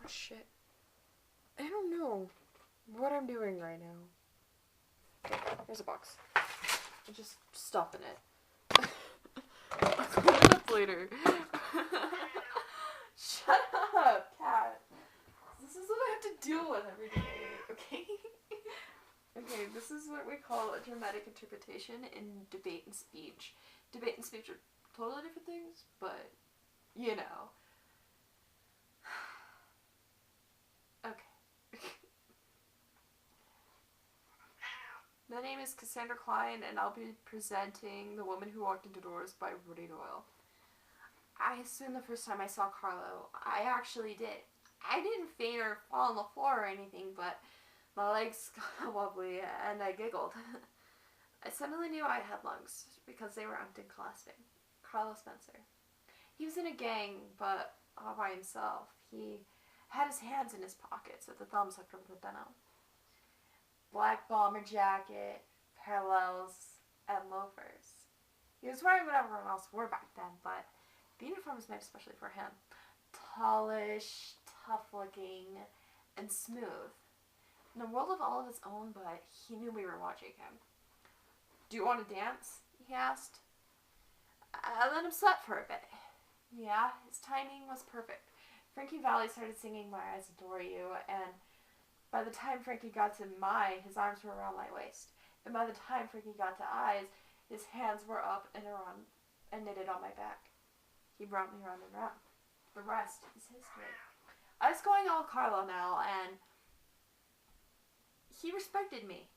Shit. I don't know what I'm doing right now. Okay, here's a box. I'm just stuffing it. I'll clean it up later. Shut up, cat. This is what I have to deal with every day, okay? Okay, this is what we call a dramatic interpretation in debate and speech. Debate and speech are totally different things, but, you know. Okay. My name is Cassandra Klein, and I'll be presenting The Woman Who Walked Into Doors by Rudy Doyle. I assume the first time I saw Carlo, I actually did. I didn't faint or fall on the floor or anything, but my legs got wobbly and I giggled. I suddenly knew I had lungs because they were empty and clasping. Carlo Spencer. He was in a gang, but all by himself. He had his hands in his pockets with the thumbs up from the denim. Black bomber jacket, parallels, and loafers. He was wearing what everyone else wore back then, but the uniform was made especially for him. Tallish, tough-looking, and smooth. In a world of all of his own, but he knew we were watching him. Do you want to dance? He asked. I let him sweat for a bit. Yeah, his timing was perfect. Frankie Valli started singing My Eyes Adore You, and by the time Frankie got to my, his arms were around my waist. And by the time Frankie got to I's, his hands were up and around and knitted on my back. He brought me round and round. The rest is history. I was going all Carlo now, and he respected me.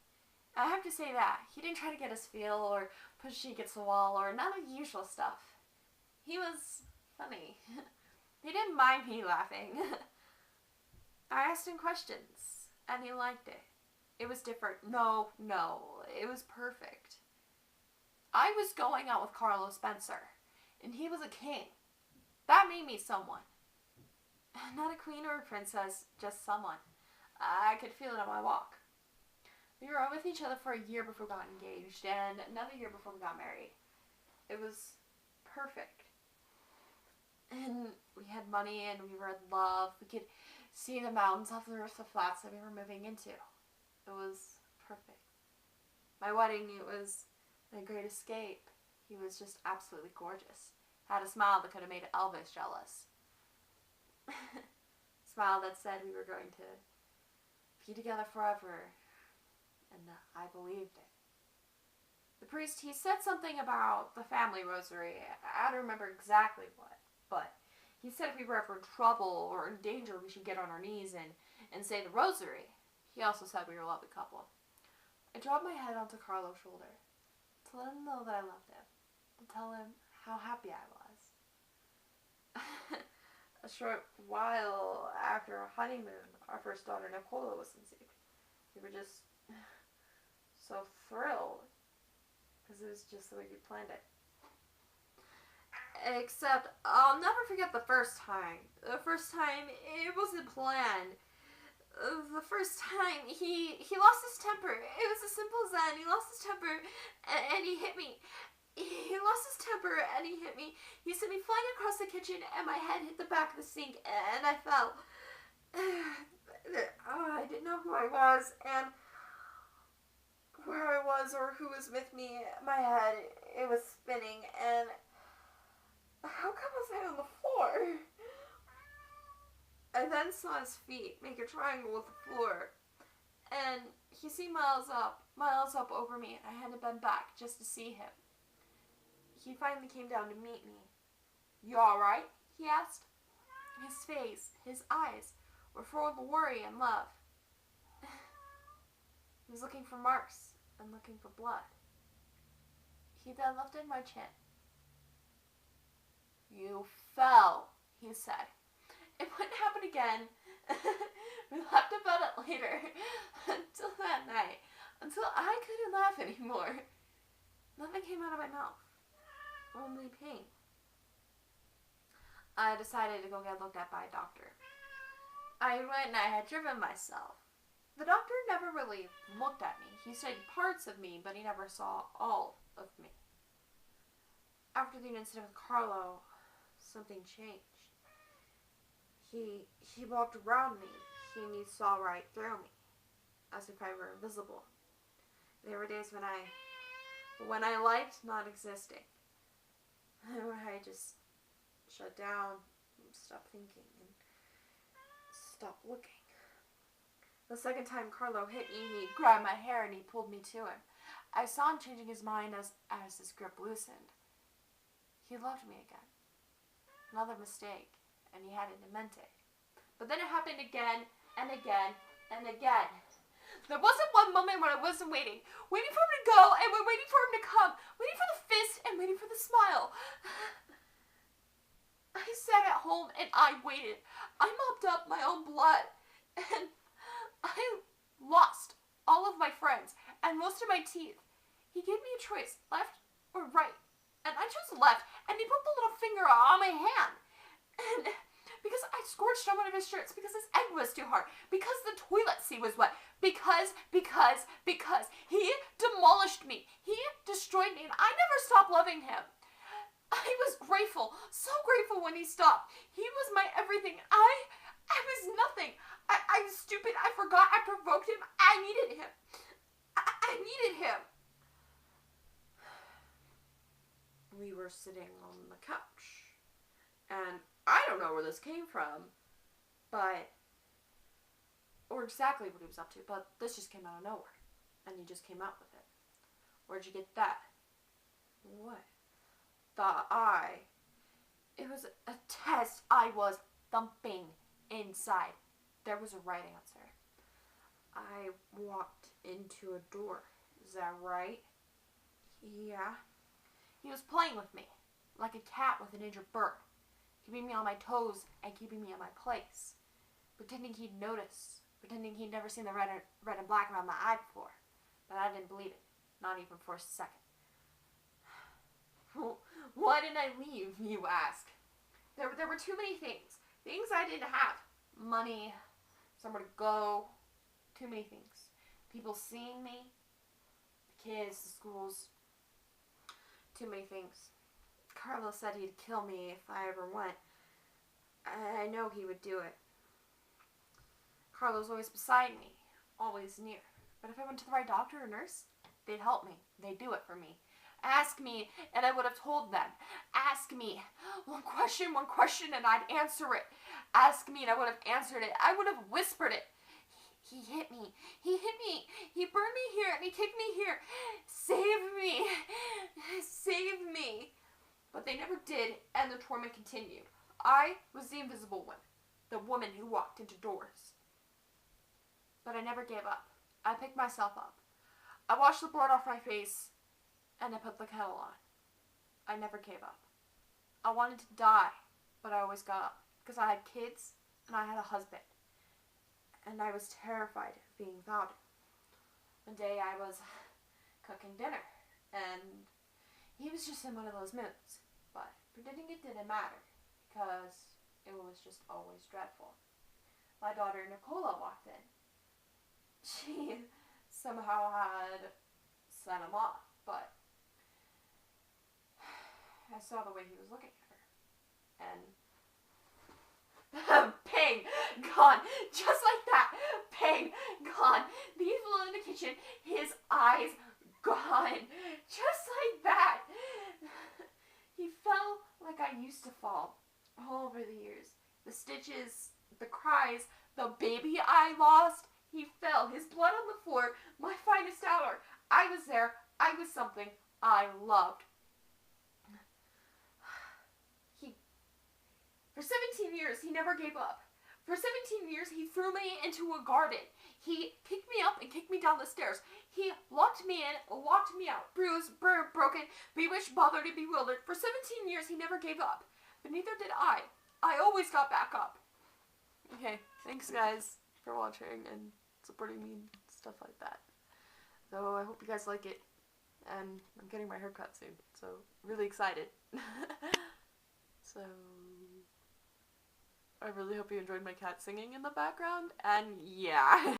I have to say that. He didn't try to get us feel or push me against the wall or none of the usual stuff. He was funny. He didn't mind me laughing. I asked him questions, and he liked it. It was different. No, it was perfect. I was going out with Carlo Spencer, and he was a king. That made me someone. Not a queen or a princess, just someone. I could feel it on my walk. We were with each other for a year before we got engaged, and another year before we got married. It was perfect. And we had money, and we were in love. We could see the mountains off the roof of the flats that we were moving into. It was perfect. My wedding, it was my great escape. He was just absolutely gorgeous. Had a smile that could have made Elvis jealous. Smile that said we were going to be together forever. And I believed it. The priest, he said something about the family rosary. I don't remember exactly what, but he said if we were ever in trouble or in danger, we should get on our knees and say the rosary. He also said we were a lovely couple. I dropped my head onto Carlo's shoulder to let him know that I loved him, to tell him how happy I was. A short while after our honeymoon, our first daughter Nicola was conceived. We were just so thrilled because it was just the way we planned it. Except I'll never forget the first time. The first time it wasn't planned. The first time he lost his temper. It was as simple as that. He lost his temper and he hit me. He lost his temper and he hit me. He sent me flying across the kitchen and my head hit the back of the sink and I fell. I didn't know who I was and where I was or who was with me. My head, it was spinning and how come was I on the floor? I then saw his feet make a triangle with the floor and he seemed miles up over me and I had to bend back just to see him. He finally came down to meet me. You alright? He asked. His face, his eyes were full of worry and love. He was looking for marks and looking for blood. He then lifted my chin. You fell, he said. It wouldn't happen again. We laughed about it later. Until that night. Until I couldn't laugh anymore. Nothing came out of my mouth. Only pain. I decided to go get looked at by a doctor. I went and I had driven myself. The doctor never really looked at me. He studied parts of me, but he never saw all of me. After the incident with Carlo, something changed. He walked around me. He saw right through me, as if I were invisible. There were days when I liked not existing. When I just shut down, stopped thinking, and stopped looking. The second time Carlo hit me, he grabbed my hair and he pulled me to him. I saw him changing his mind as his grip loosened. He loved me again. Another mistake, and he hadn't meant it. But then it happened again, and again, and again. There wasn't one moment when I wasn't waiting for him to go, and we're waiting for him to come, waiting for the fist, and waiting for the smile. I sat at home, and I waited. I mopped up my own blood, and I lost all of my friends, and most of my teeth. He gave me a choice, left or right, and I chose left, and he put the little finger on my hand, and because I scorched on one of his shirts, because his egg was too hard, because the toilet seat was wet, because he demolished me, he destroyed me, and I never stopped loving him. I was grateful, so grateful when he stopped. He was my everything. I was nothing. I was stupid. I forgot. I provoked him. I needed him. I needed him. We were sitting on the couch, and I don't know where this came from, or exactly what he was up to, but this just came out of nowhere, and he just came out with it. Where'd you get that? What? It was a test. I was thumping inside. There was a right answer. I walked into a door. Is that right? Yeah. He was playing with me, like a cat with an injured bird, keeping me on my toes and keeping me in my place, pretending he'd notice, pretending he'd never seen the red and black around my eye before. But I didn't believe it, not even for a second. Why didn't I leave, you ask? There were too many things I didn't have. Money, somewhere to go, too many things. People seeing me, the kids, the schools, too many things. Carlo said he'd kill me if I ever went. I know he would do it. Carlo's always beside me, always near. But if I went to the right doctor or nurse, they'd help me. They'd do it for me. Ask me, and I would have told them. Ask me one question, and I'd answer it. Ask me, and I would have answered it. I would have whispered it. He hit me. He burned me here, and he kicked me here. Save me. Save me. But they never did, and the torment continued. I was the invisible one, the woman who walked into doors. But I never gave up. I picked myself up. I washed the blood off my face, and I put the kettle on. I never gave up. I wanted to die, but I always got up, because I had kids, and I had a husband. And I was terrified of being without him. One day I was cooking dinner, and he was just in one of those moods, but pretending it didn't matter, because it was just always dreadful. My daughter Nicola walked in. She somehow had sent him off, but I saw the way he was looking at her, and ping, gone, just like that, ping, gone. The evil in the kitchen, his eyes gone, just like that. He fell like I used to fall all over the years. The stitches, the cries, the baby I lost. He fell, his blood on the floor, my finest hour. I was there. I was something I loved. For 17 years, he never gave up. For 17 years, he threw me into a garden. He picked me up and kicked me down the stairs. He locked me in, locked me out, bruised, burned, broken, bewitched, bothered, and bewildered. For 17 years, he never gave up. But neither did I. I always got back up. Okay, thanks guys for watching and supporting me and stuff like that. So I hope you guys like it. And I'm getting my haircut soon, so really excited. So I really hope you enjoyed my cat singing in the background, and yeah.